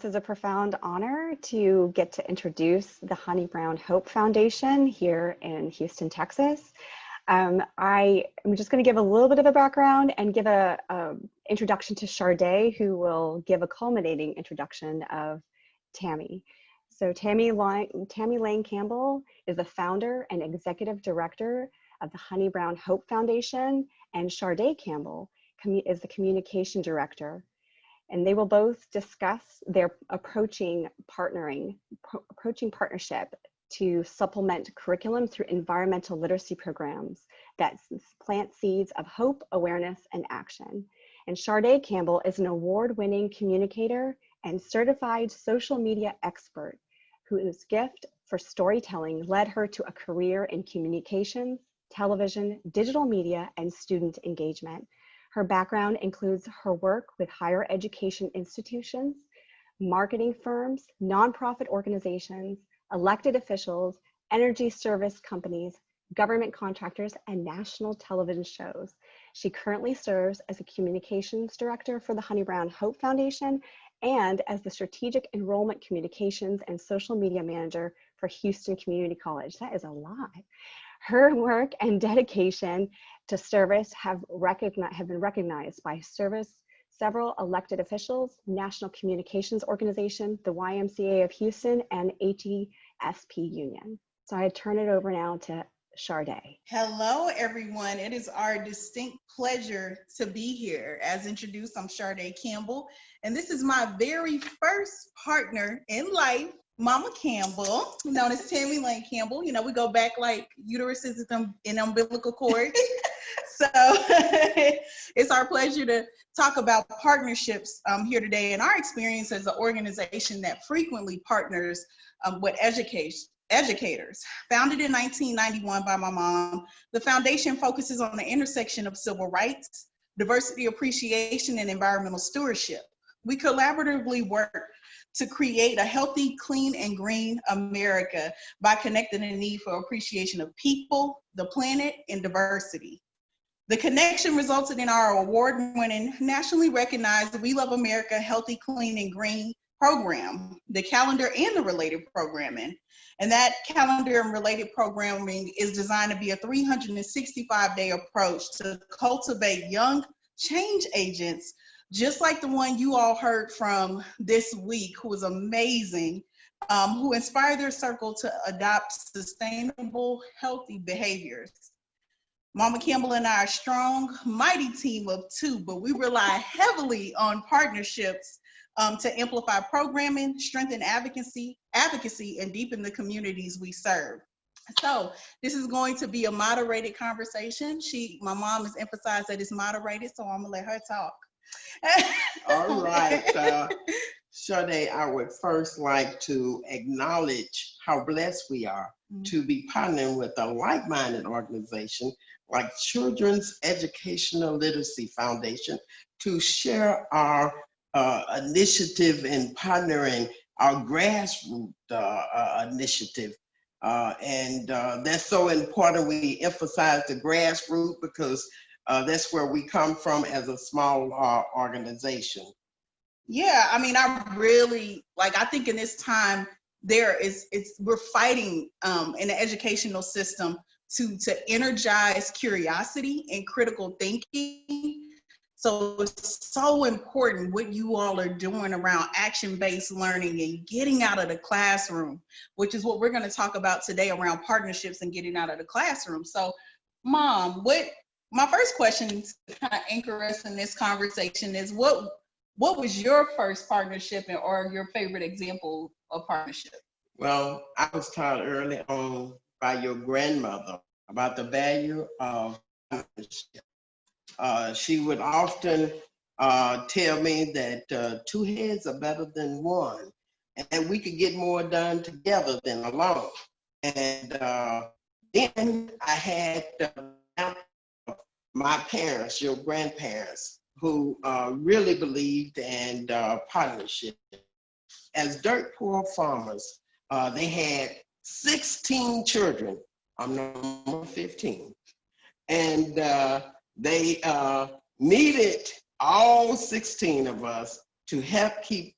This is a profound honor to get to introduce the Honey Brown Hope Foundation here in Houston, Texas. I am just going to give a little bit of a background and give a introduction to Shar-day, who will give a culminating introduction of Tammie. So Tammie Lane Campbell is the founder and executive director of the Honey Brown Hope Foundation, and Shar-day Campbell is the communication director. And they will both discuss their approaching partnership to supplement curriculum through environmental literacy programs that plant seeds of hope, awareness, and action. And Shar-day Campbell is an award-winning communicator and certified social media expert whose gift for storytelling led her to a career in communications, television, digital media, and student engagement. Her background includes her work with higher education institutions, marketing firms, nonprofit organizations, elected officials, energy service companies, government contractors, and national television shows. She currently serves as a communications director for the Honey Brown Hope Foundation and as the strategic enrollment communications and social media manager for Houston Community College. That is a lot. Her work and dedication to service have been recognized by several elected officials, National Communications Organization, the YMCA of Houston, and ATSP Union. So I turn it over now to Shar-day. Hello, everyone. It is our distinct pleasure to be here. As introduced, I'm Shar-day Campbell, and this is my very first partner in life, Mama Campbell, known as Tammie Lane Campbell. You know, we go back like uteruses in umbilical cord. So it's our pleasure to talk about partnerships here today and our experience as an organization that frequently partners with educators. Founded in 1991 by my mom, the foundation focuses on the intersection of civil rights, diversity appreciation, and environmental stewardship. We collaboratively work to create a healthy, clean, and green America by connecting the need for appreciation of people, the planet, and diversity. The connection resulted in our award-winning, nationally recognized We Love America Healthy, Clean, and Green program, the calendar and the related programming. And that calendar and related programming is designed to be a 365-day approach to cultivate young change agents, just like the one you all heard from this week, who was amazing, who inspired their circle to adopt sustainable, healthy behaviors. Mama Campbell and I are a strong, mighty team of two, but we rely heavily on partnerships to amplify programming, strengthen advocacy, and deepen the communities we serve. So this is going to be a moderated conversation. My mom has emphasized that it's moderated, so I'm gonna let her talk. All right, Shar-day, I would first like to acknowledge how blessed we are to be partnering with a like-minded organization like Children's Educational Literacy Foundation to share our initiative in partnering our grassroots initiative. And that's so important. We emphasize the grassroots because that's where we come from as a small organization. Yeah, I mean, I think in this time, we're fighting in the educational system to energize curiosity and critical thinking. So it's so important what you all are doing around action-based learning and getting out of the classroom, which is what we're going to talk about today around partnerships and getting out of the classroom. So, Mom, my first question to kind of anchor us in this conversation is what was your first partnership or your favorite example of partnership? Well, I was taught early on by your grandmother about the value of partnership. She would often tell me that 2 heads are better than 1, and we could get more done together than alone. And then I had my parents, your grandparents, who really believed in partnership. As dirt poor farmers, they had 16 children. I'm number 15. And they needed all 16 of us to help keep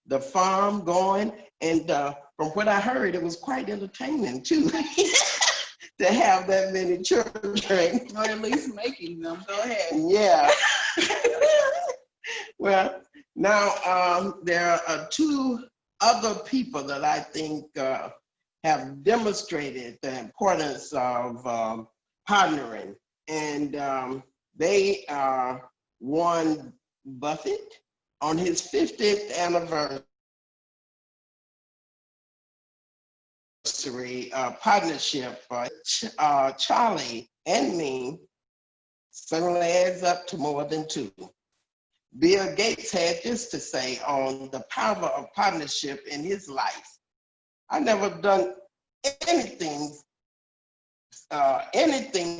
the farm going. And from what I heard, it was quite entertaining too, to have that many children. Or at least making them. Go ahead. Yeah. Well, now there are two other people that I think have demonstrated the importance of partnering. And they are Warren Buffett on his 50th anniversary partnership. Charlie and me certainly adds up to more than two. Bill Gates had this to say on the power of partnership in his life. I never done anything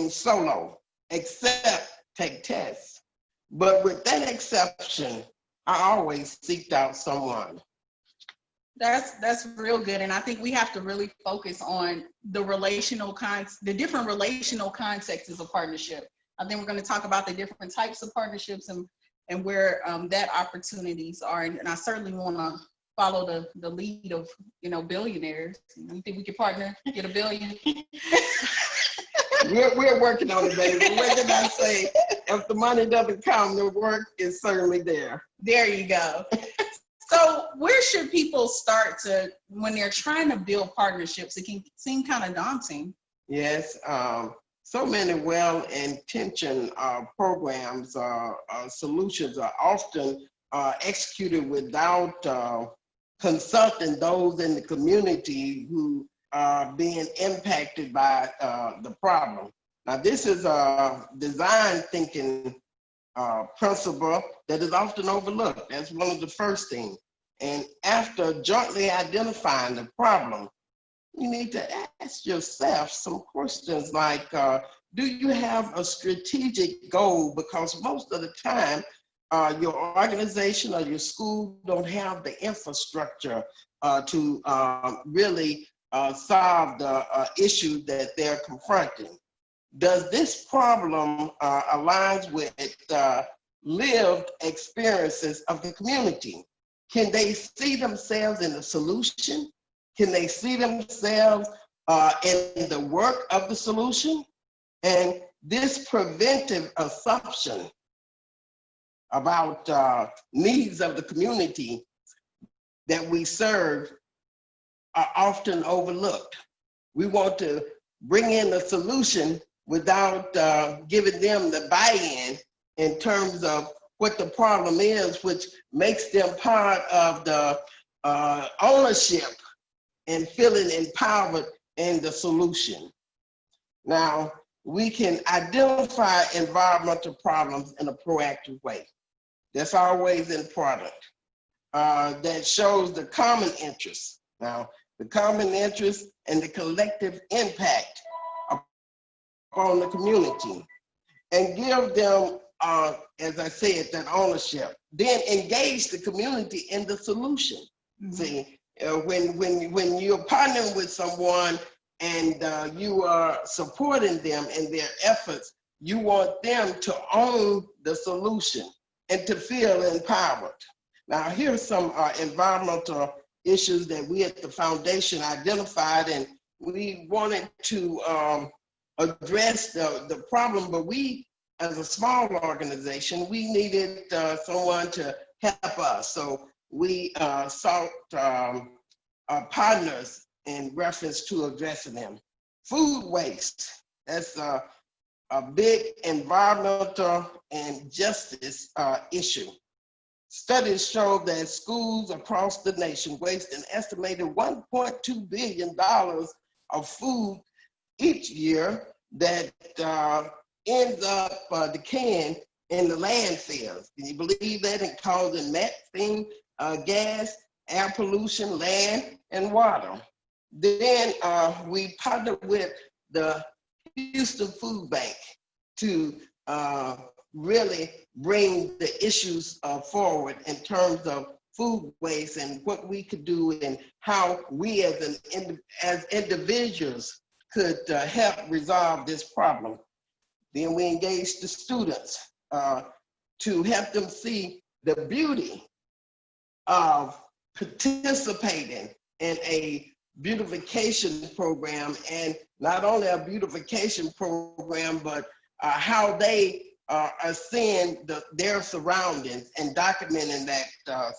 solo except take tests. But with that exception, I always seeked out someone. That's real good. And I think we have to really focus on the different relational contexts of partnership. I think we're going to talk about the different types of partnerships and where that opportunities are. And I certainly want to follow the lead of, billionaires. You think we could partner, get $1 billion? We're working on it, baby. What did I say? If the money doesn't come, the work is certainly there. There you go. So where should people start when they're trying to build partnerships? It can seem kind of daunting. Yes. So many well-intentioned programs solutions are often executed without consulting those in the community who are being impacted by the problem. Now, this is a design thinking principle that is often overlooked. That's one of the first things. And after jointly identifying the problem, you need to ask yourself some questions like, do you have a strategic goal? Because most of the time, your organization or your school don't have the infrastructure to really solve the issue that they're confronting. Does this problem align with lived experiences of the community? Can they see themselves in the solution? Can they see themselves in the work of the solution? And this preventive assumption about needs of the community that we serve are often overlooked. We want to bring in a solution without giving them the buy-in in terms of what the problem is, which makes them part of the ownership and feeling empowered in the solution. Now, we can identify environmental problems in a proactive way. That's always important. That shows the common interest. Now, the common interest and the collective impact upon the community, and give them, as I said, that ownership. Then engage the community in the solution. Mm-hmm. See, when you're partnering with someone and you are supporting them in their efforts, you want them to own the solution and to feel empowered. Now, here's some environmental issues that we at the foundation identified, and we wanted to address the problem, but we, as a small organization, we needed someone to help us. So we sought partners in reference to addressing them. Food waste, that's a big environmental and justice issue. Studies show that schools across the nation waste an estimated $1.2 billion of food each year that ends up decaying in the landfills. Can you believe that? And causing methane gas, air pollution, land, and water. Then we partnered with the Houston Food Bank to really bring the issues forward in terms of food waste and what we could do and how we as individuals could help resolve this problem. Then we engaged the students to help them see the beauty of participating in a beautification program, and not only a beautification program, but how they are seeing their surroundings and documenting that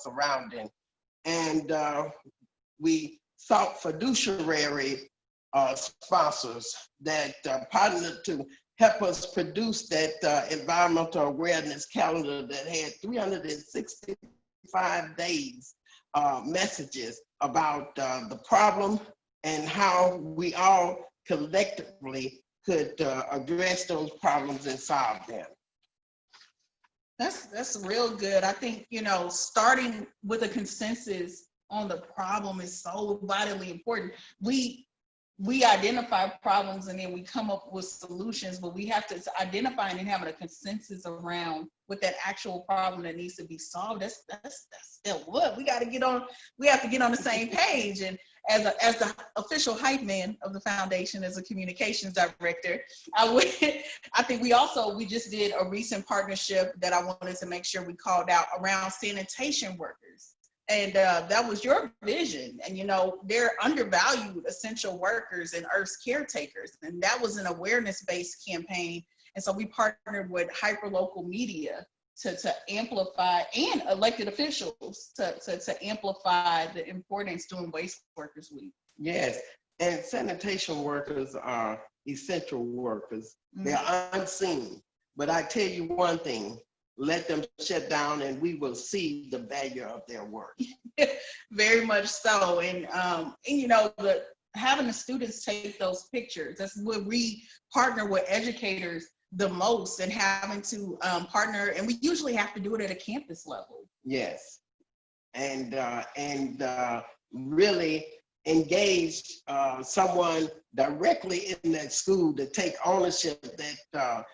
surrounding. And we sought fiduciary sponsors that partnered to help us produce that environmental awareness calendar that had 365 days messages about the problem and how we all collectively could address those problems and solve them. That's real good. I think, you know, starting with a consensus on the problem is so vitally important. We identify problems and then we come up with solutions, but we have to identify and having a consensus around what that actual problem that needs to be solved. That's still what we got to get on. We have to get on the same page. And as the official hype man of the foundation, as a communications director, I think we just did a recent partnership that I wanted to make sure we called out around sanitation workers. And that was your vision. And, you know, they're undervalued essential workers and Earth's caretakers. And that was an awareness-based campaign. And so we partnered with hyperlocal media to amplify, and elected officials to amplify the importance during Waste Workers Week. Yes, and sanitation workers are essential workers. Mm-hmm. They're unseen. But I tell you one thing, let them shut down and we will see the value of their work. Very much so. And you know, having the students take those pictures, that's what we partner with educators the most, and having to partner, and we usually have to do it at a campus level. Yes, and really engage someone directly in that school to take ownership, that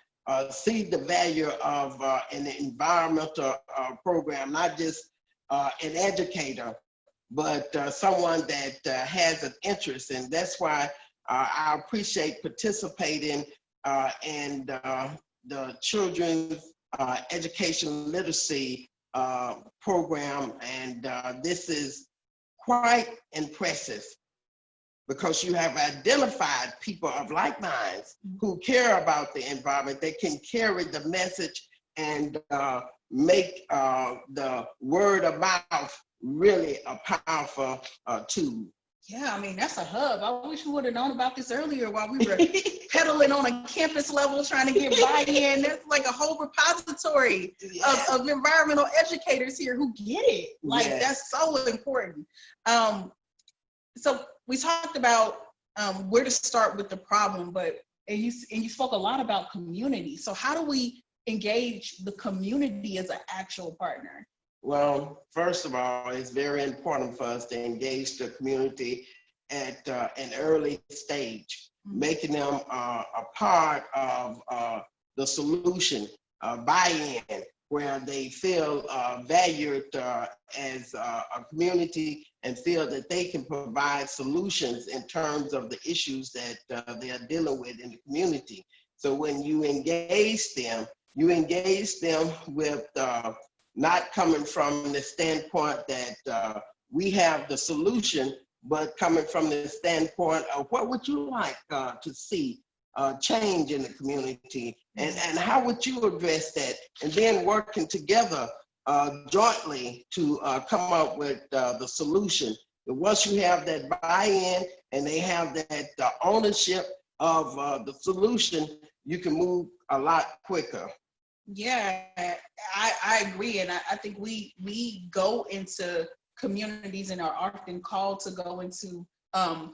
see the value of an environmental program, not just an educator, but someone that has an interest. And that's why I appreciate participating in the children's education literacy program. And this is quite impressive, because you have identified people of like minds who care about the environment. They can carry the message and make the word of mouth really a powerful tool. Yeah, I mean, that's a hub. I wish we would have known about this earlier while we were pedaling on a campus level trying to get buy-in. There's like a whole repository of environmental educators here who get it. Like, that's so important. So we talked about where to start with the problem, and you spoke a lot about community. So how do we engage the community as an actual partner? Well, first of all, it's very important for us to engage the community at an early stage, making them a part of the solution, buy-in, where they feel valued as a community and feel that they can provide solutions in terms of the issues that they are dealing with in the community. So when you engage them with not coming from the standpoint that we have the solution, but coming from the standpoint of what would you like to see change in the community, and how would you address that, and then working together jointly to come up with the solution. And once you have that buy-in and they have that ownership of the solution, you can move a lot quicker. Yeah, I agree. And I think we go into communities and are often called to go into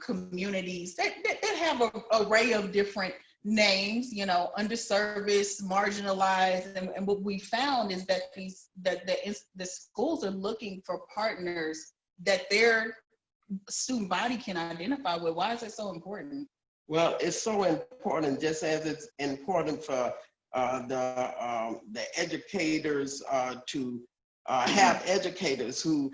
communities that have an array of different names, you know, underserviced, marginalized. And what we found is that the schools are looking for partners that their student body can identify with. Why is that so important? Well, it's so important, just as it's important for the educators to have educators who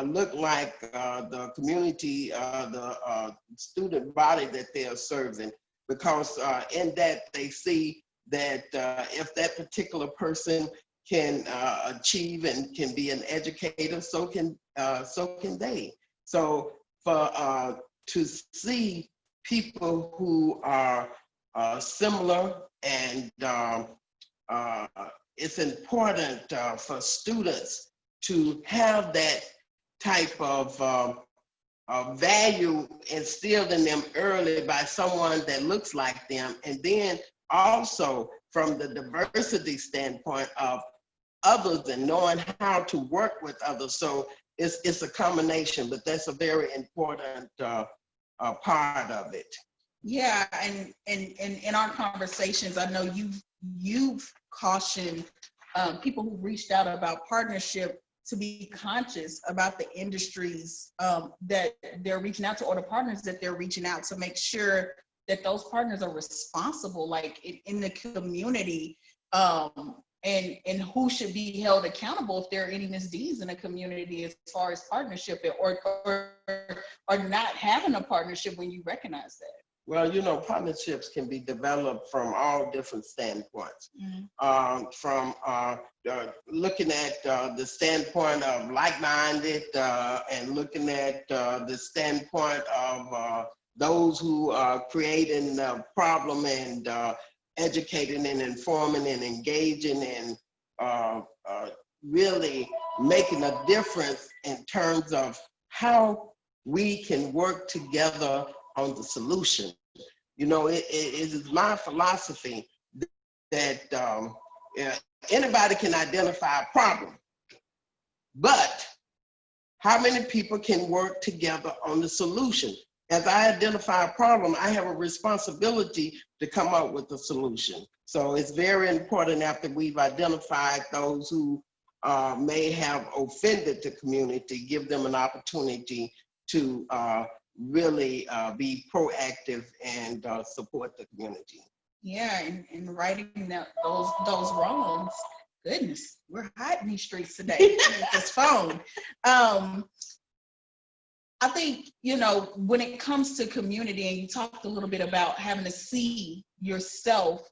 look like the community, the student body that they are serving, because in that they see that if that particular person can achieve and can be an educator, so can they. So for to see people who are similar, and it's important for students to have that type of value instilled in them early by someone that looks like them, and then also from the diversity standpoint of others and knowing how to work with others. So it's a combination, but that's a very important part of it. Yeah, and in our conversations, I know you've cautioned people who reached out about partnership to be conscious about the industries that they're reaching out to, or the partners that they're reaching out to, make sure that those partners are responsible, like in the community, and who should be held accountable if there are any misdeeds in the community as far as partnership, or not having a partnership when you recognize that. Well, you know, partnerships can be developed from all different standpoints. From looking at the standpoint of like-minded, and looking at the standpoint of those who are creating the problem, and educating and informing and engaging, and really making a difference in terms of how we can work together on the solution. You know, it is my philosophy that anybody can identify a problem, but how many people can work together on the solution? As I identify a problem, I have a responsibility to come up with a solution. So it's very important, after we've identified those who may have offended the community, give them an opportunity to really be proactive and support the community. Yeah, and righting those wrongs. Goodness, we're hot in these streets today with this phone. I think, you know, when it comes to community, and you talked a little bit about having to see yourself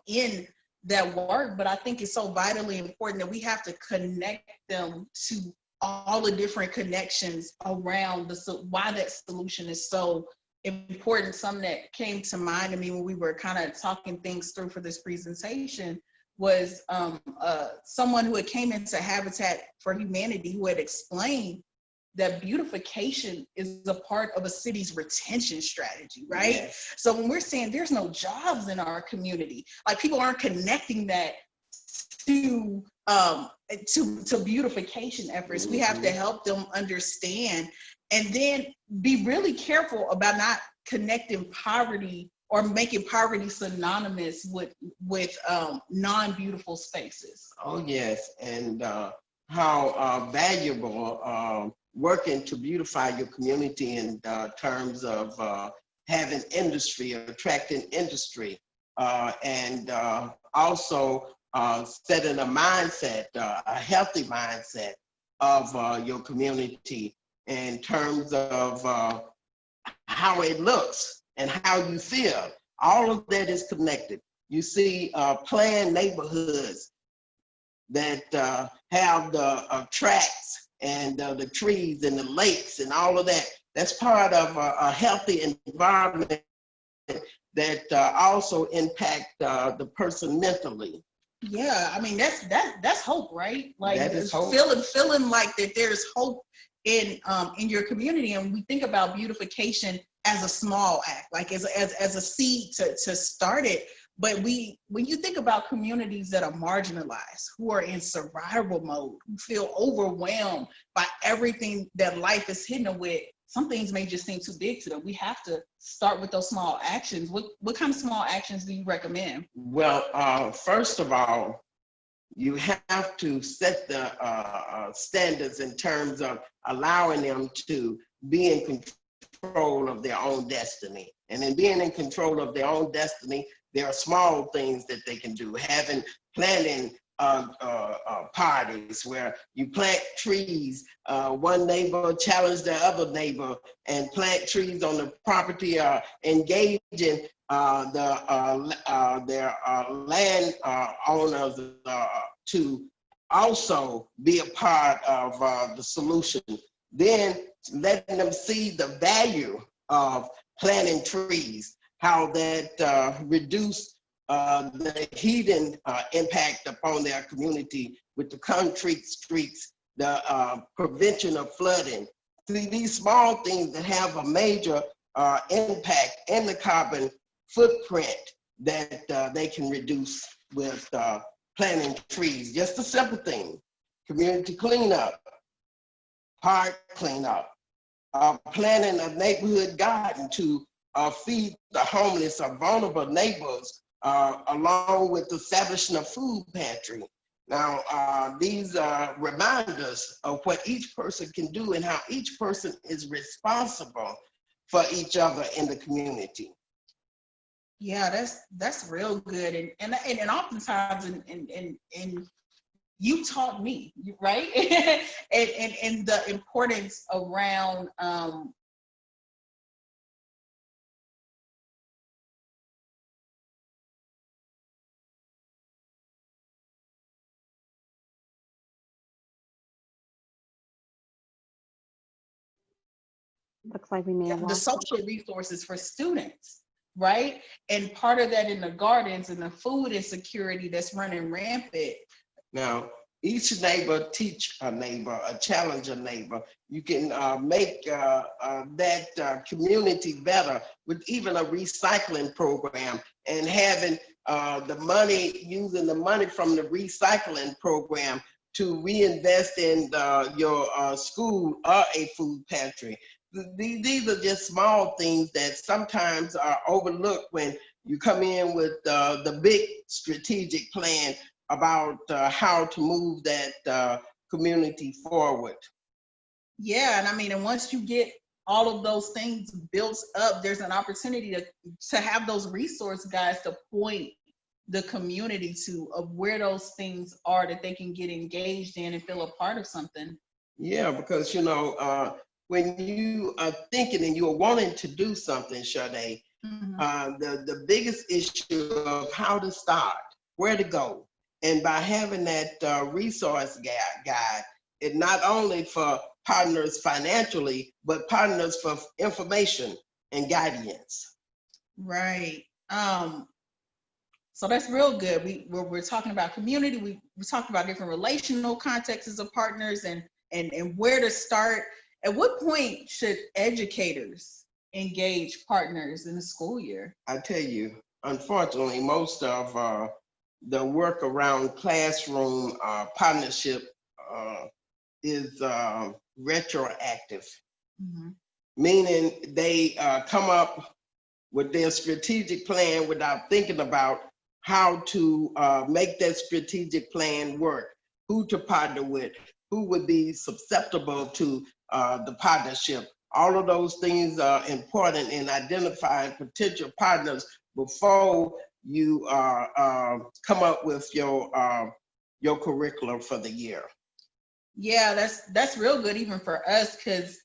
in that work, but I think it's so vitally important that we have to connect them to all the different connections around why that solution is so important. Something that came to mind to me when we were kind of talking things through for this presentation was someone who had came into Habitat for Humanity, who had explained that beautification is a part of a city's retention strategy, right? Yes. So when we're saying there's no jobs in our community, like people aren't connecting that to beautification efforts. We have to help them understand, and then be really careful about not connecting poverty or making poverty synonymous with non-beautiful spaces. Oh yes, and how valuable working to beautify your community in terms of having industry, attracting industry, and also setting a mindset, a healthy mindset of your community in terms of how it looks and how you feel. All of that is connected. You see planned neighborhoods that have the tracks and the trees and the lakes and all of that. That's part of a healthy environment that also impact the person mentally. Yeah, I mean that's hope, right? Like that is hope. Feeling like that there's hope in your community. And we think about beautification as a small act, like as a seed to start it. But when you think about communities that are marginalized, who are in survival mode, who feel overwhelmed by everything that life is hitting them with, some things may just seem too big to them. We have to start with those small actions. What kind of small actions do you recommend? Well, first of all, you have to set the standards in terms of allowing them to be in control of their own destiny. And in being in control of their own destiny, there are small things that they can do. Planting parties where you plant trees. One neighbor challenged the other neighbor and plant trees on the property, engaging their land owners to also be a part of the solution. Then letting them see the value of planting trees, how that reduce the heating impact upon their community with the concrete streets, the prevention of flooding. See, these small things that have a major impact in the carbon footprint that they can reduce with planting trees. Just a simple thing. Community cleanup, park cleanup, planting a neighborhood garden to feed the homeless or vulnerable neighbors, along with establishing a food pantry. Now, these remind us of what each person can do and how each person is responsible for each other in the community. Yeah, that's real good, and oftentimes, and you taught me, right? and the importance around Looks like we may have the lost. social resources for students, right? And part of that in the gardens and the food insecurity that's running rampant. Now, each neighbor teach a neighbor, challenge a neighbor. You can make that community better with even a recycling program and having the money, using the money from the recycling program to reinvest in your school or a food pantry. These are just small things that sometimes are overlooked when you come in with the big strategic plan about how to move that community forward. Yeah, and I mean, and once you get all of those things built up, there's an opportunity to have those resource guides to point the community to of where those things are that they can get engaged in and feel a part of something. Yeah, because you know, when you are thinking and you're wanting to do something, Shar-day, the biggest issue of how to start, where to go, and by having that resource guide, it not only for partners financially, but partners for information and guidance. Right. So that's real good. We're talking about community. We talked about different relational contexts of partners and where to start. At what point should educators engage partners in the school year? I tell you, unfortunately, most of the work around classroom partnership is retroactive, meaning they come up with their strategic plan without thinking about how to make that strategic plan work, who to partner with, who would be susceptible to the partnership. All of those things are important in identifying potential partners before you come up with your curriculum for the year. Yeah, that's real good even for us, because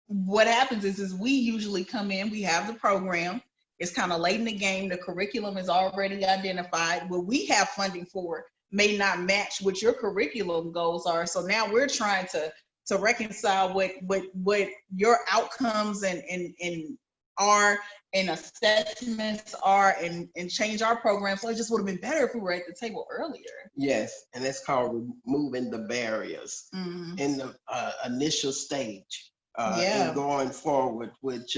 what happens is we usually come in, we have the program, it's kind of late in the game, the curriculum is already identified. What we have funding for may not match what your curriculum goals are. So now we're trying to reconcile what your outcomes and are and assessments are and change our program. So it just would have been better if we were at the table earlier. Yes, and it's called removing the barriers in the initial stage and going forward, which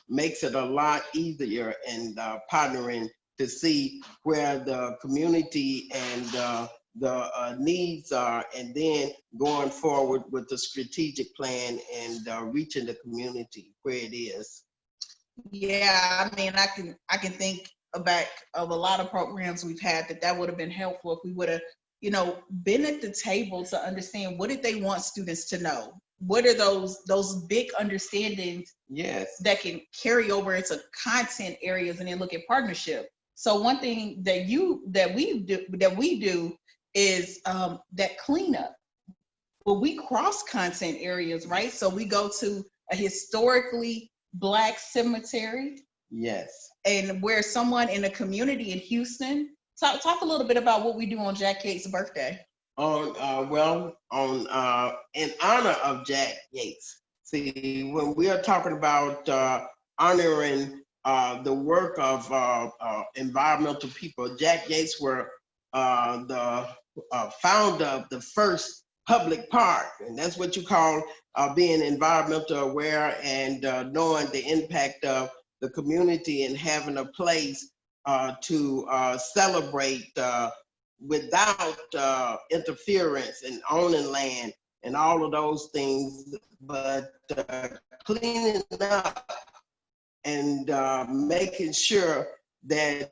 makes it a lot easier in partnering to see where the community and the needs are, and then going forward with the strategic plan and reaching the community where it is. Yeah, I mean, I can think back of a lot of programs we've had that would have been helpful if we would have, been at the table to understand what did they want students to know. What are those big understandings that can carry over into content areas, and then look at partnership. So one thing that we do is that cleanup. Well, we cross content areas, right? So we go to a historically Black cemetery. Yes. And where someone in a community in Houston, talk a little bit about what we do on Jack Yates' birthday. In honor of Jack Yates. See, when we are talking about honoring the work of environmental people, Jack Yates were the founder of the first public park, and that's what you call being environmental aware and knowing the impact of the community and having a place to celebrate without interference and owning land and all of those things, but cleaning up and making sure that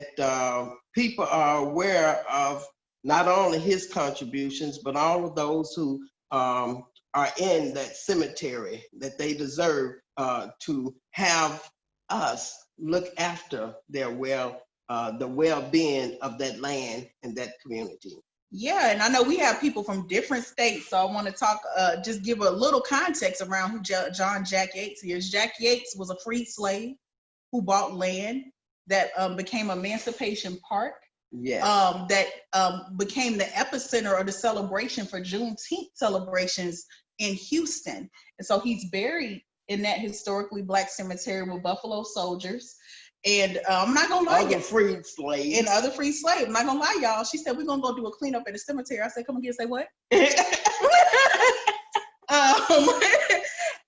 people are aware of not only his contributions, but all of those who are in that cemetery, that they deserve to have us look after their the well-being of that land and that community. Yeah, and I know we have people from different states, so I want to talk, just give a little context around who John Jack Yates is. Jack Yates was a freed slave who bought land that became Emancipation Park. Yes. That became the epicenter of the celebration for Juneteenth celebrations in Houston. And so he's buried in that historically Black cemetery with Buffalo soldiers. And I'm not gonna lie, other freed slaves. And other free slaves. I'm not gonna lie, y'all. She said, we're gonna go do a cleanup at the cemetery. I said, come again, say what?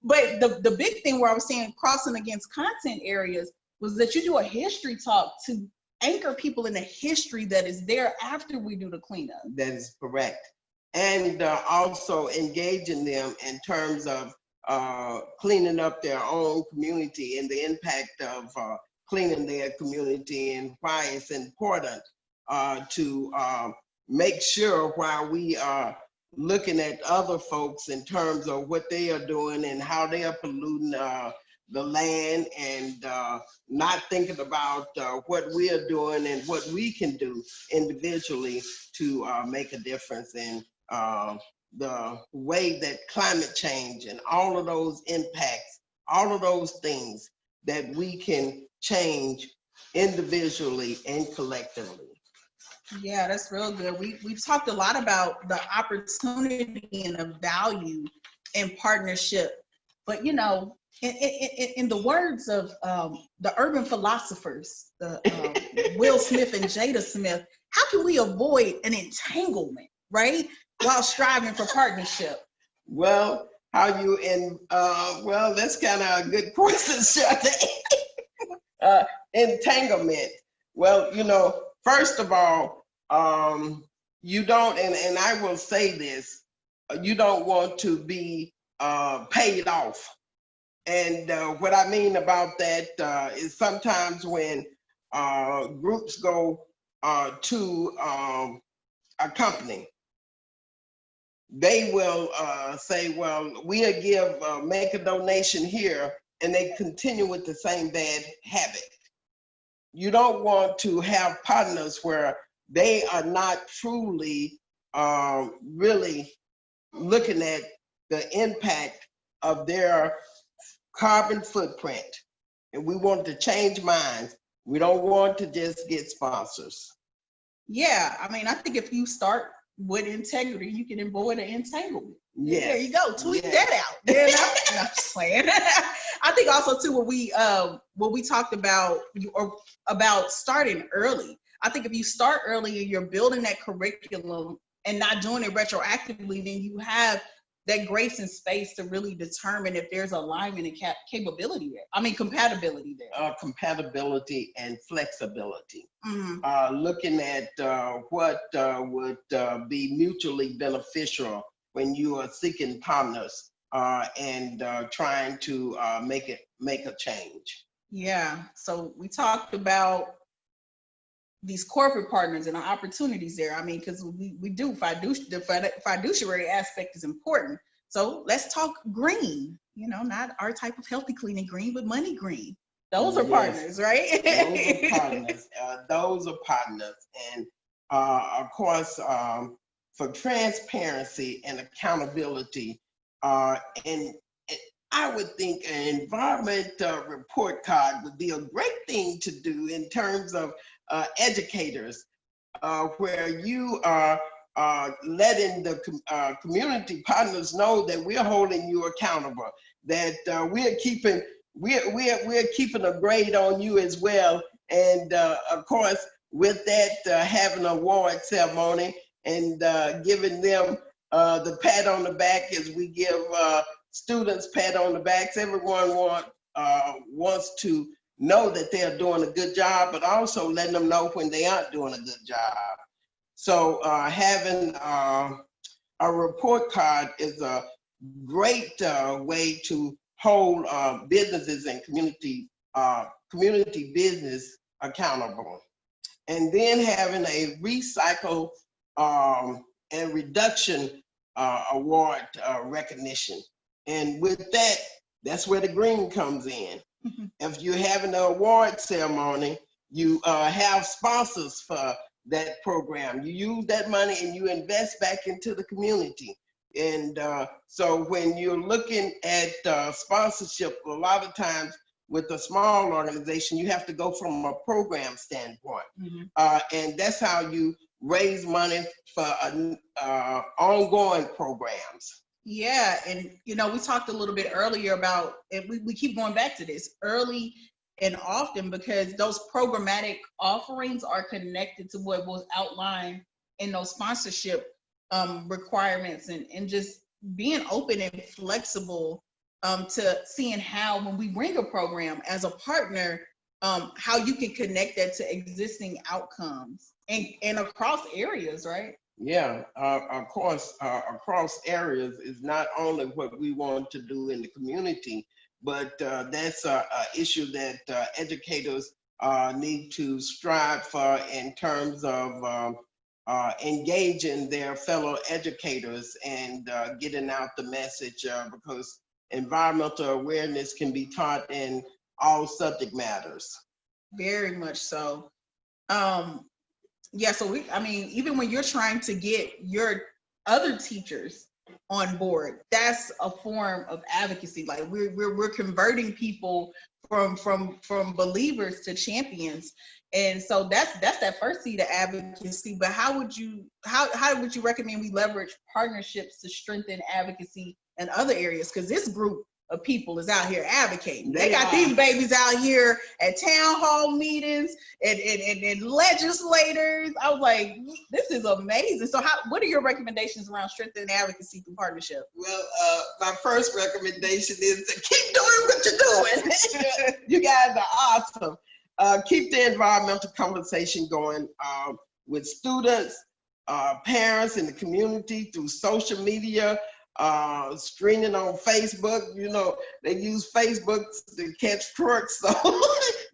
But the big thing where I was saying crossing against content areas was that you do a history talk to anchor people in the history that is there after we do the cleanup. That is correct. And also engaging them in terms of cleaning up their own community and the impact of cleaning their community and why it's important to make sure while we are looking at other folks in terms of what they are doing and how they are polluting the land and not thinking about what we are doing and what we can do individually to make a difference in the way that climate change and all of those impacts, all of those things that we can change individually and collectively. Yeah, that's real good. We've talked a lot about the opportunity and the value in partnership, but you know, in the words of the urban philosophers, Will Smith and Jada Smith, how can we avoid an entanglement, right, while striving for partnership? Well, well, that's kind of a good question, Shar-day. Entanglement. Well, you know, first of all, you don't, and I will say this, you don't want to be paid off. And what I mean about that is sometimes when groups go to a company, they will say, well, we'll make a donation here, and they continue with the same bad habit. You don't want to have partners where they are not truly really looking at the impact of their carbon footprint. And we want to change minds. We don't want to just get sponsors. Yeah, I mean, I think if you start with integrity, you can avoid an entanglement. Yes. There you go. Tweet that out. You know? No, I'm just playing. I think also too what we talked about about starting early. I think if you start early and you're building that curriculum and not doing it retroactively, then you have that grace and space to really determine if there's alignment and capability there. I mean, compatibility there. Compatibility and flexibility. Mm-hmm. Looking at what would be mutually beneficial when you are seeking partners and trying to make a change. Yeah. So we talked about these corporate partners and the opportunities there. I mean, because we do the fiduciary aspect is important. So let's talk green, you know, not our type of healthy cleaning green, but money green. Those are partners, right? Those are partners. Those are partners. And of course, for transparency and accountability, and I would think an environment report card would be a great thing to do in terms of educators, where you are letting the community partners know that we're holding you accountable, that we're keeping a grade on you as well. And of course, with that, having an award ceremony and giving them the pat on the back as we give students pat on the backs. Everyone wants to know that they're doing a good job, but also letting them know when they aren't doing a good job. So having a report card is a great way to hold businesses and community business accountable. And then having a recycle and reduction award recognition. And with that, that's where the green comes in. Mm-hmm. If you're having an award ceremony, you have sponsors for that program. You use that money and you invest back into the community. And so when you're looking at sponsorship, a lot of times with a small organization, you have to go from a program standpoint. Mm-hmm. And that's how you raise money for ongoing programs. Yeah, and you know, we talked a little bit earlier about, and we keep going back to this, early and often, because those programmatic offerings are connected to what was outlined in those sponsorship requirements, and just being open and flexible to seeing how, when we bring a program as a partner, how you can connect that to existing outcomes and across areas, right? Yeah, of course, across areas is not only what we want to do in the community, but that's an issue that educators need to strive for in terms of engaging their fellow educators and getting out the message, because environmental awareness can be taught in all subject matters. Very much so. Yeah, so I mean, even when you're trying to get your other teachers on board, that's a form of advocacy. Like we're converting people from believers to champions. And so that's that first seed of advocacy. But how would you recommend we leverage partnerships to strengthen advocacy in other areas? Because this group of people is out here advocating. They got these babies out here at town hall meetings and legislators. I was like, this is amazing. So what are your recommendations around strengthening advocacy through partnership? Well, my first recommendation is to keep doing what you're doing. You guys are awesome. Keep the environmental conversation going with students, parents in the community, through social media, streaming on Facebook. You know, they use Facebook to catch trucks, so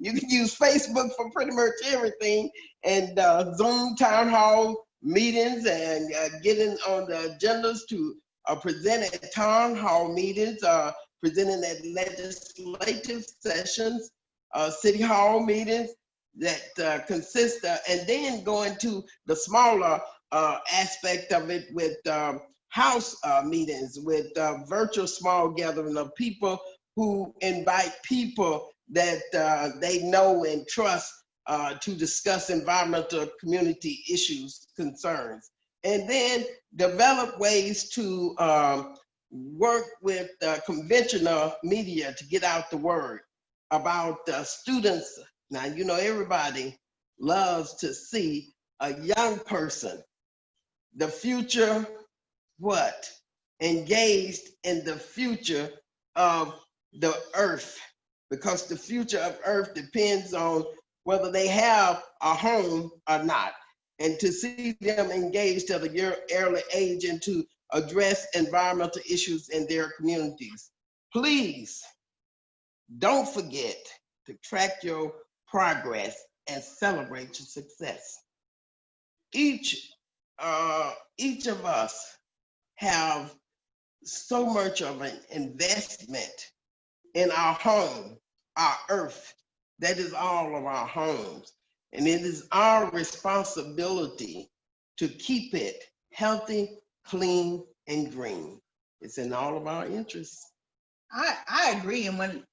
you can use Facebook for pretty much everything. And Zoom town hall meetings and getting on the agendas to present at town hall meetings, presenting at legislative sessions, city hall meetings that consist of, and then going to the smaller aspect of it with house meetings, with virtual small gathering of people who invite people that they know and trust to discuss environmental community issues, concerns. And then develop ways to work with conventional media to get out the word about students. Now, you know, everybody loves to see a young person, the future, engaged in the future of the earth, because the future of earth depends on whether they have a home or not. And to see them engaged at an early age and to address environmental issues in their communities. Please don't forget to track your progress and celebrate your success. Each of us have so much of an investment in our home, our earth. That is all of our homes. And it is our responsibility to keep it healthy, clean, and green. It's in all of our interests. I agree. And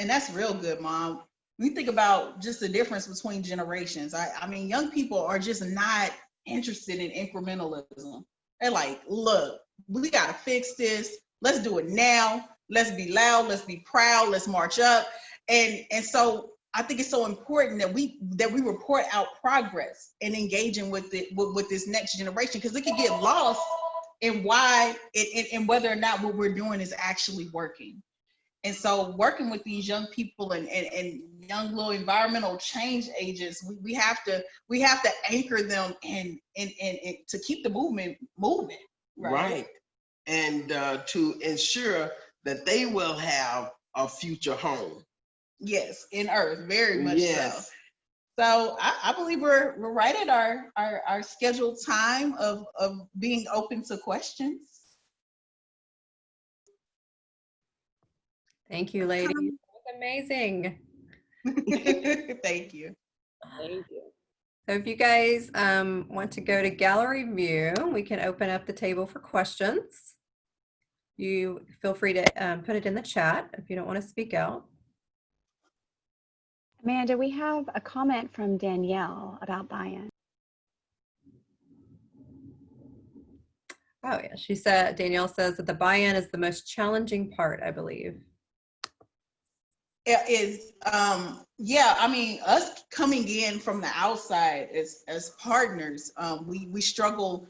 that's real good, Mom. When you think about just the difference between generations, I mean, young people are just not interested in incrementalism. They're like, look, we got to fix this. Let's do it now. Let's be loud. Let's be proud. Let's march up. And so I think it's so important that we report out progress and engaging with it with this next generation, because it could get lost in why and whether or not what we're doing is actually working. And so working with these young people and young little environmental change agents, we have to anchor them and to keep the movement moving. Right. And to ensure that they will have a future home. Yes, in Earth, very much yes. so. So I believe we're right at our scheduled time of being open to questions. Thank you, ladies. That was amazing. Thank you. Thank you. So if you guys want to go to gallery view, we can open up the table for questions. You feel free to put it in the chat if you don't want to speak out. Amanda, we have a comment from Danielle about Buyin. Oh yeah, she said, Danielle says that the buy-in is the most challenging part, I believe. It is, yeah, I mean, us coming in from the outside as partners, we struggle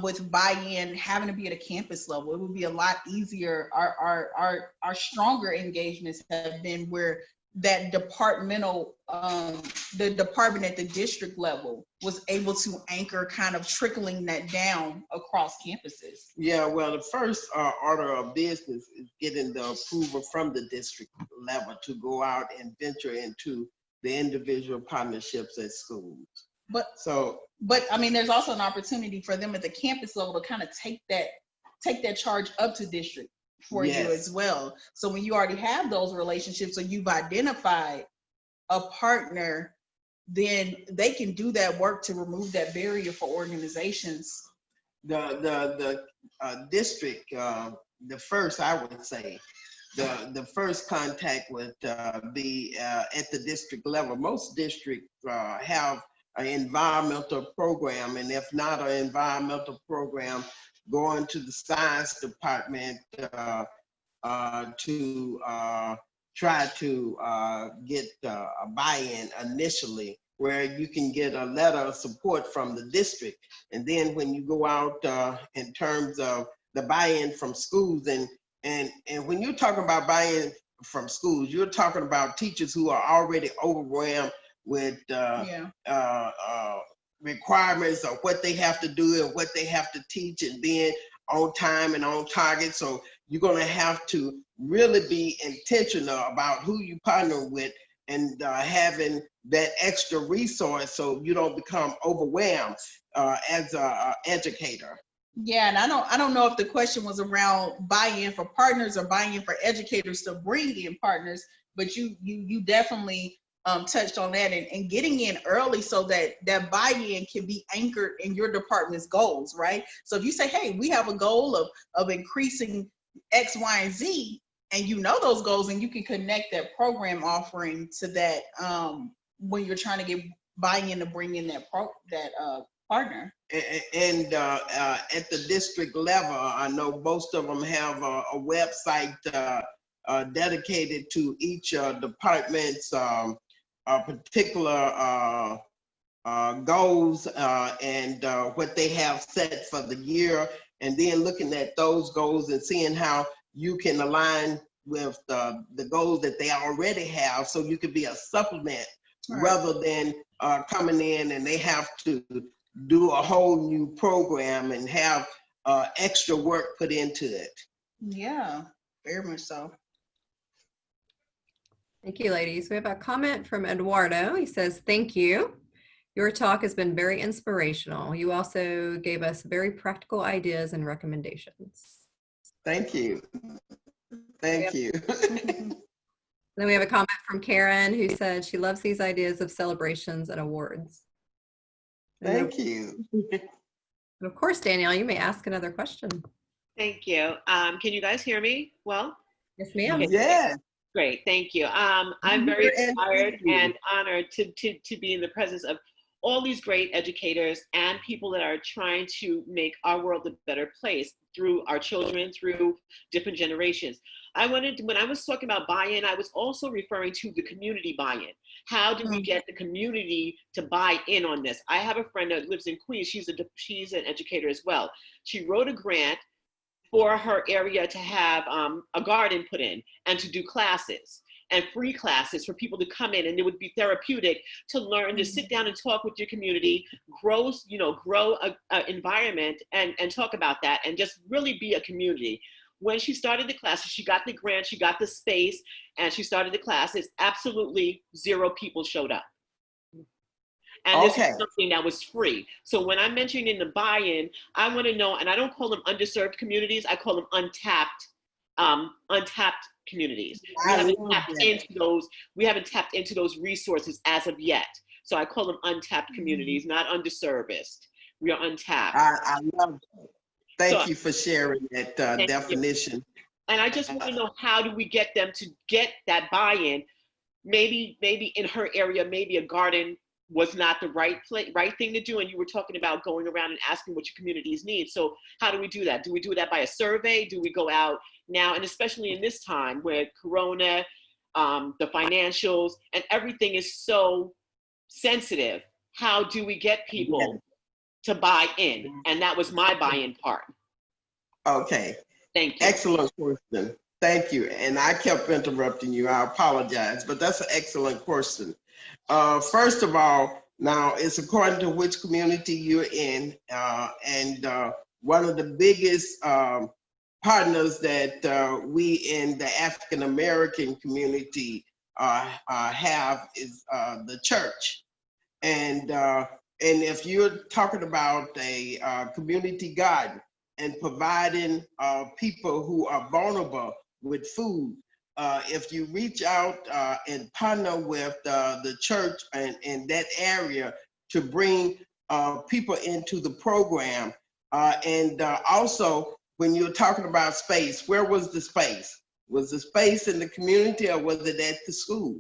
with buy-in, having to be at a campus level. It would be a lot easier. Our stronger engagements have been where that departmental, the department at the district level was able to anchor, kind of trickling that down across campuses. Yeah, well, the first order of business is getting the approval from the district level to go out and venture into the individual partnerships at schools. But I mean, there's also an opportunity for them at the campus level to kind of take that charge up to district for you as well. So when you already have those relationships, or you've identified a partner, then they can do that work to remove that barrier for organizations. The district, the first, I would say, the first contact would be at the district level. Most districts have an environmental program, and if not an environmental program, going to the science department to try to get a buy-in initially, where you can get a letter of support from the district. And then when you go out in terms of the buy-in from schools, and when you're talking about buy-in from schools, you're talking about teachers who are already overwhelmed with requirements of what they have to do and what they have to teach, and being on time and on target. So you're going to have to really be intentional about who you partner with, and having that extra resource so you don't become overwhelmed as an educator. Yeah, and I don't know if the question was around buy-in for partners or buy-in for educators to bring in partners, but you definitely touched on that, and getting in early so that buy-in can be anchored in your department's goals, right? So if you say, hey, we have a goal of increasing X, Y, and Z, and you know those goals, and you can connect that program offering to that when you're trying to get buy-in to bring in that partner. And at the district level, I know most of them have a website dedicated to each department's particular goals and what they have set for the year, and then looking at those goals and seeing how you can align with the goals that they already have, so you could be a supplement, right, rather than coming in and they have to do a whole new program and have extra work put into it. Yeah, very much so. Thank you, ladies. We have a comment from Eduardo. He says, thank you. Your talk has been very inspirational. You also gave us very practical ideas and recommendations. Thank you. Thank you. Then we have a comment from Karen, who said she loves these ideas of celebrations and awards. Thank you. And of course, Danielle, you may ask another question. Thank you. Can you guys hear me well? Yes, ma'am. Okay. Yes. Great, thank you. I'm very inspired and honored to be in the presence of all these great educators and people that are trying to make our world a better place through our children, through different generations. When I was talking about buy-in, I was also referring to the community buy-in. How do we get the community to buy in on this? I have a friend that lives in Queens. She's an educator as well. She wrote a grant for her area to have a garden put in and to do classes and free classes for people to come in, and it would be therapeutic to learn to sit down and talk with your community, grow a environment and talk about that and just really be a community. When she started the classes, she got the grant, she got the space, and she started the classes. Absolutely 0 people showed up. And this is something that was free. So when I'm mentioning the buy-in, I want to know, and I don't call them underserved communities, I call them untapped communities. We haven't tapped into those resources as of yet. So I call them untapped communities, not underserviced. We are untapped. I love that. Thank you for sharing that definition. And I just want to know, how do we get them to get that buy-in? Maybe in her area, maybe a garden was not the right thing to do. And you were talking about going around and asking what your communities need. So how do we do that? Do we do that by a survey? Do we go out now? And especially in this time where Corona, the financials, and everything is so sensitive, how do we get people to buy in? And that was my buy-in part. Okay. Thank you. Excellent question. Thank you. And I kept interrupting you. I apologize, but that's an excellent question. First of all, now it's according to which community you're in. And one of the biggest partners that we in the African American community have is the church. And if you're talking about a community garden and providing people who are vulnerable with food, if you reach out and partner with the church in that area to bring people into the program, and also when you're talking about space, where was the space? Was the space in the community or was it at the school?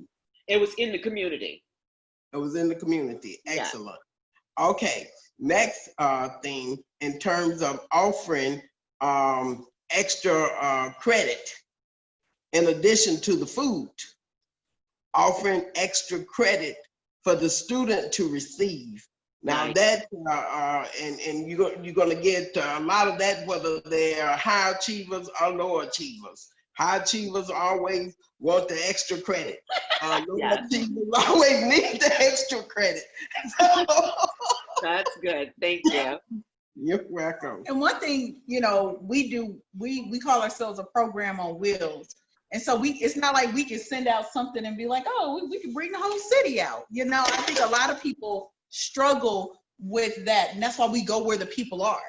It was in the community. It was in the community. Excellent. Yeah. Okay, next thing in terms of offering extra credit in addition to the food, offering extra credit for the student to receive. Now that, and you're gonna get a lot of that, whether they are high achievers or low achievers. High achievers always want the extra credit. Low achievers always need the extra credit. That's good, thank you. You're welcome. And one thing, we do, we call ourselves a program on wheels. And so it's not like we can send out something and be like, oh, we can bring the whole city out. I think a lot of people struggle with that. And that's why we go where the people are,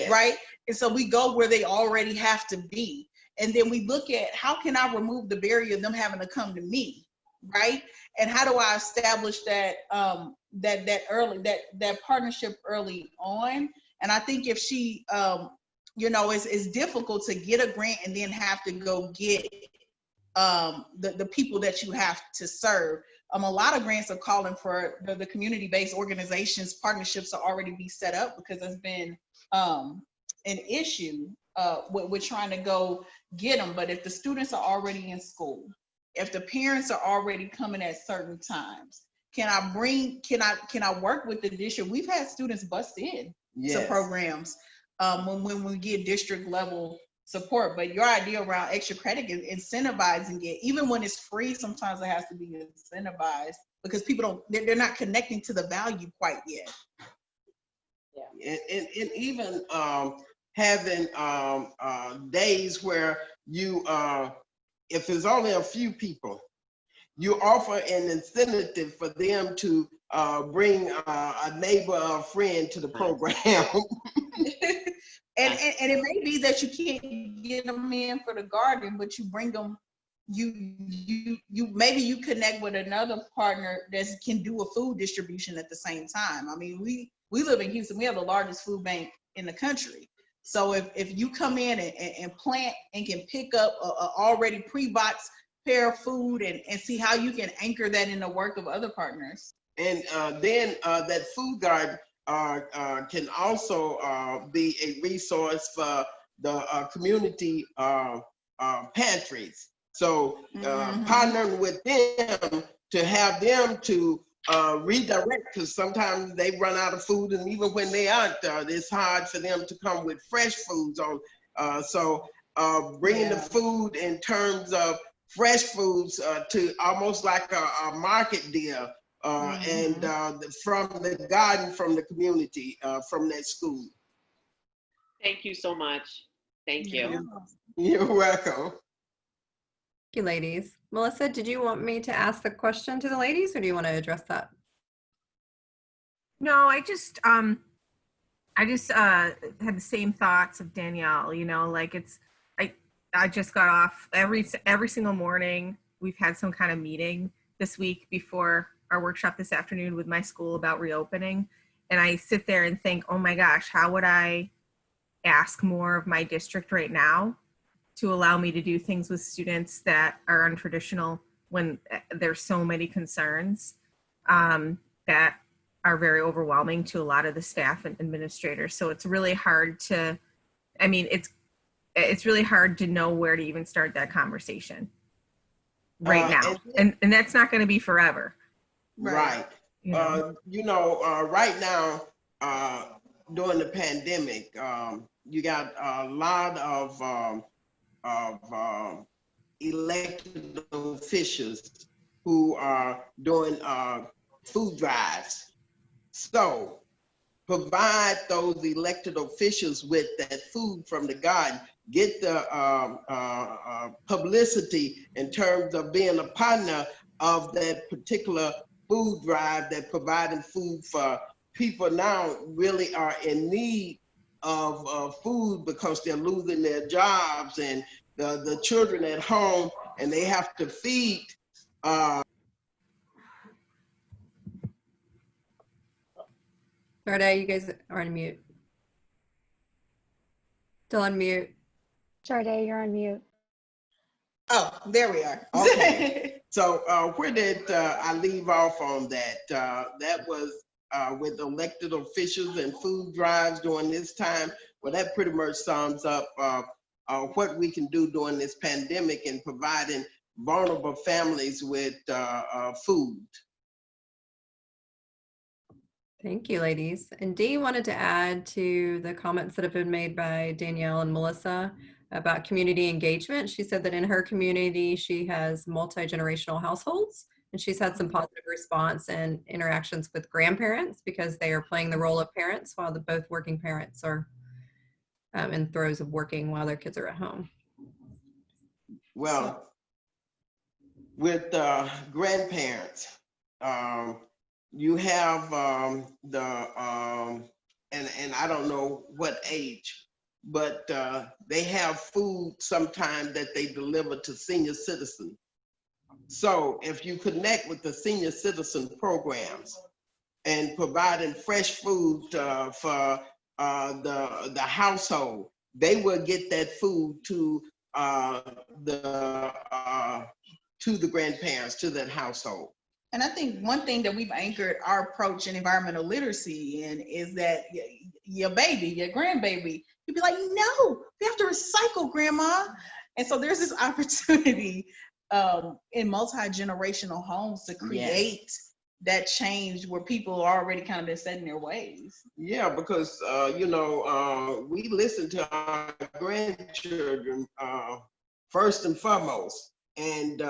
right? And so we go where they already have to be. And then we look at, how can I remove the barrier of them having to come to me, right? And how do I establish that that partnership early on? And I think if she, it's difficult to get a grant and then have to go get the people that you have to serve. A lot of grants are calling for the community-based organizations. Partnerships are already be set up because there's been an issue with trying to go get them. But if the students are already in school, if the parents are already coming at certain times, can I work with the district? We've had students bust in to programs when we get district level support. But your idea around extra credit is incentivizing it, even when it's free, sometimes it has to be incentivized because people they're not connecting to the value quite yet. Yeah. And even having days where you, if there's only a few people, you offer an incentive for them to bring a neighbor or a friend to the program. And it may be that you can't get them in for the garden, but you bring them, maybe you connect with another partner that can do a food distribution at the same time. I mean, we live in Houston, we have the largest food bank in the country. So if you come in and plant and can pick up a already pre-boxed pair of food and see how you can anchor that in the work of other partners. And then that food garden can also be a resource for the community pantries. So partnering with them to have them to redirect, because sometimes they run out of food, and even when they aren't, it's hard for them to come with fresh foods on. So bringing the food in terms of fresh foods to almost like a market deal, and from the garden, from the community, from that school. Thank you so much. Thank you. You're welcome. Thank you, ladies. Melissa, did you want me to ask the question to the ladies, or do you want to address that? No, I just had the same thoughts of Danielle, you know, like I just got off every single morning. We've had some kind of meeting this week before our workshop this afternoon with my school about reopening. And I sit there and think, oh my gosh, how would I ask more of my district right now to allow me to do things with students that are untraditional when there's so many concerns that are very overwhelming to a lot of the staff and administrators. So it's really hard to, I mean, it's really hard to know where to even start that conversation right now. And that's not going to be forever. Right. You know? Right now, during the pandemic, you got a lot of elected officials who are doing food drives. So provide those elected officials with that food from the garden, get the publicity in terms of being a partner of that particular food drive, that providing food for people now really are in need of food because they're losing their jobs, and the children at home, and they have to feed. Shar-day, you guys are on mute. Still on mute. Shar-day, you're on mute. Oh, there we are. Okay. So where did I leave off on that? That was with elected officials and food drives during this time. Well, that pretty much sums up what we can do during this pandemic in providing vulnerable families with food. Thank you, ladies. And Dee wanted to add to the comments that have been made by Danielle and Melissa about community engagement. She said that in her community, she has multi-generational households, and she's had some positive response and interactions with grandparents because they are playing the role of parents while both working parents are in throes of working while their kids are at home. Well, with grandparents, you have and I don't know what age, but they have food sometimes that they deliver to senior citizens. So if you connect with the senior citizen programs and providing fresh food for the household, they will get that food to the grandparents, to that household. And I think one thing that we've anchored our approach in environmental literacy in is that your baby, your grandbaby, you'd be like, no, we have to recycle, grandma. And so there's this opportunity in multi-generational homes to create that change where people are already kind of been set in their ways. Yeah, because, we listen to our grandchildren first and foremost. And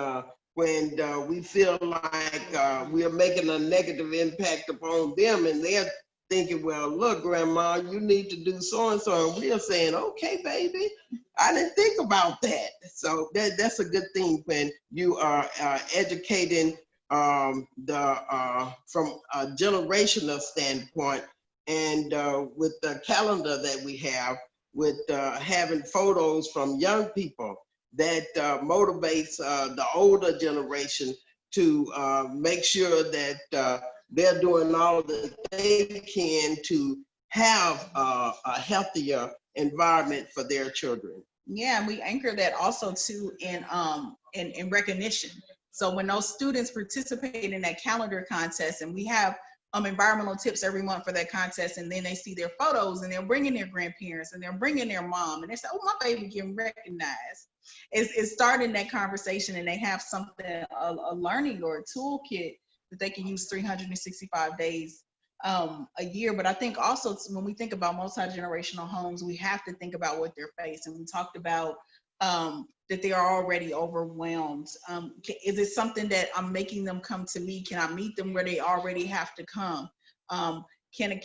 when we feel like we are making a negative impact upon them, and they're thinking, well, look, grandma, you need to do so-and-so. And we are saying, okay, baby, I didn't think about that. So that's a good thing when you are educating from a generational standpoint, and with the calendar that we have, with having photos from young people that motivates the older generation to make sure that they're doing all that they can to have a healthier environment for their children. Yeah, and we anchor that also too in recognition. So when those students participate in that calendar contest, and we have environmental tips every month for that contest, and then they see their photos and they're bringing their grandparents and they're bringing their mom, and they say, oh, my baby getting recognized. It's starting that conversation, and they have something, a learning or a toolkit that they can use 365 days a year. But I think also when we think about multi-generational homes, we have to think about what they're facing. We talked about that they are already overwhelmed. Is it something that I'm making them come to me? Can I meet them where they already have to come? Can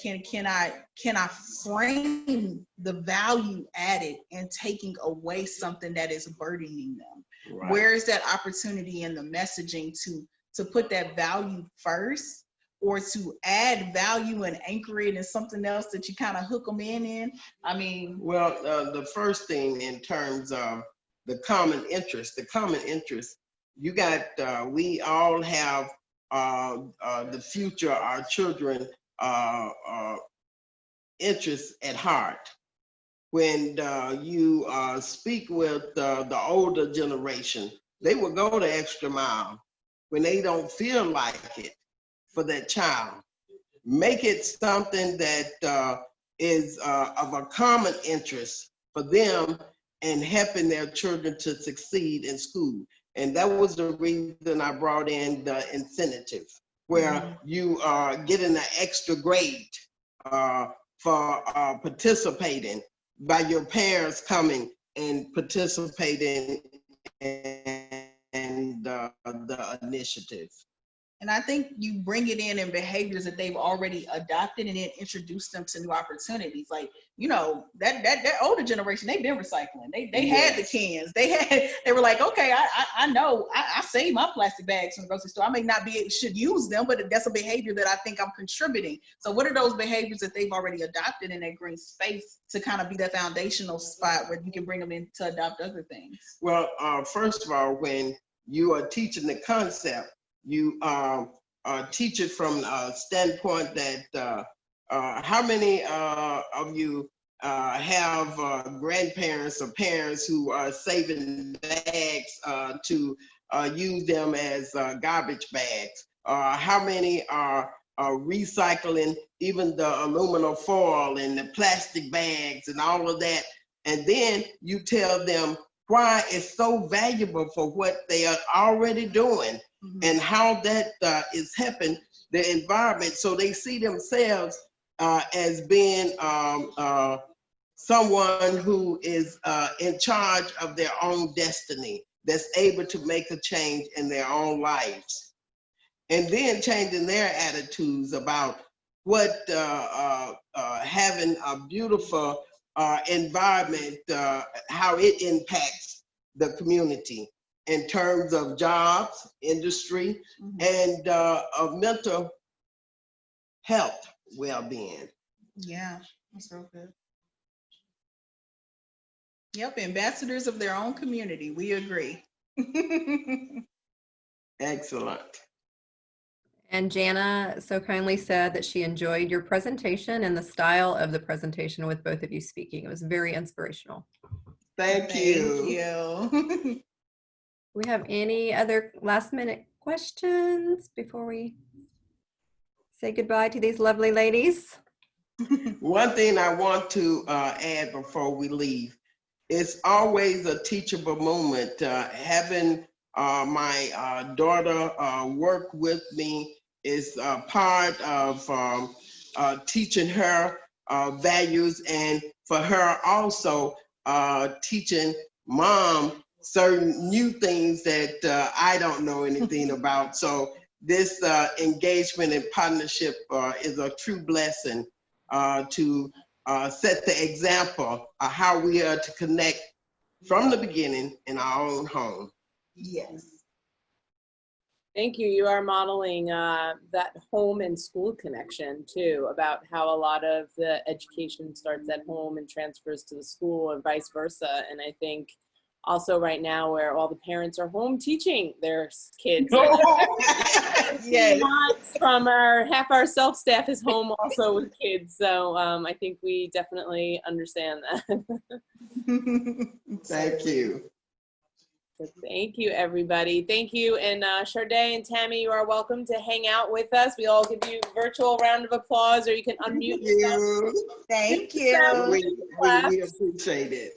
I frame the value added and taking away something that is burdening them? Right. Where is that opportunity in the messaging to put that value first, or to add value and anchor it in something else that you kind of hook them in? I mean, well, the first thing in terms of the common interest, you got, we all have the future, our children interests at heart. When you speak with the older generation, they will go the extra mile when they don't feel like it for that child. Make it something that is of a common interest for them and helping their children to succeed in school. And that was the reason I brought in the incentive, where you are getting an extra grade for participating, by your parents coming and participating in the initiative. And I think you bring it in behaviors that they've already adopted, and then introduce them to new opportunities. Like, you know, that older generation, they've been recycling. They had the cans. They were like, okay, I know I save my plastic bags from the grocery store. I may not should use them, but that's a behavior that I think I'm contributing. So what are those behaviors that they've already adopted in that green space to kind of be that foundational spot where you can bring them in to adopt other things? Well, first of all, when you are teaching the concept, you teach it from a standpoint that how many of you have grandparents or parents who are saving bags to use them as garbage bags? How many are recycling even the aluminum foil and the plastic bags and all of that? And then you tell them why it's so valuable for what they are already doing, and how that is helping the environment, so they see themselves as being someone who is in charge of their own destiny, that's able to make a change in their own lives. And then changing their attitudes about what having a beautiful environment, how it impacts the community in terms of jobs, industry, and of mental health well-being. Yeah, that's real good. Yep, ambassadors of their own community. We agree. Excellent. And Jana so kindly said that she enjoyed your presentation and the style of the presentation with both of you speaking. It was very inspirational. Thank you. Thank you. We have any other last minute questions before we say goodbye to these lovely ladies? One thing I want to add before we leave, it's always a teachable moment. Having my daughter work with me is part of teaching her values, and for her also teaching mom certain new things that I don't know anything about. So this engagement and partnership is a true blessing to set the example of how we are to connect from the beginning in our own home. Yes. Thank you. You are modeling that home and school connection too, about how a lot of the education starts at home and transfers to the school and vice versa. And I think also right now where all the parents are home teaching their kids. Yes. From half our self staff is home also with kids. So I think we definitely understand that. Thank you. So thank you, everybody. Thank you. And Shar-day and Tammie, you are welcome to hang out with us. We all give you a virtual round of applause, or you can unmute yourself. Thank you. We appreciate it.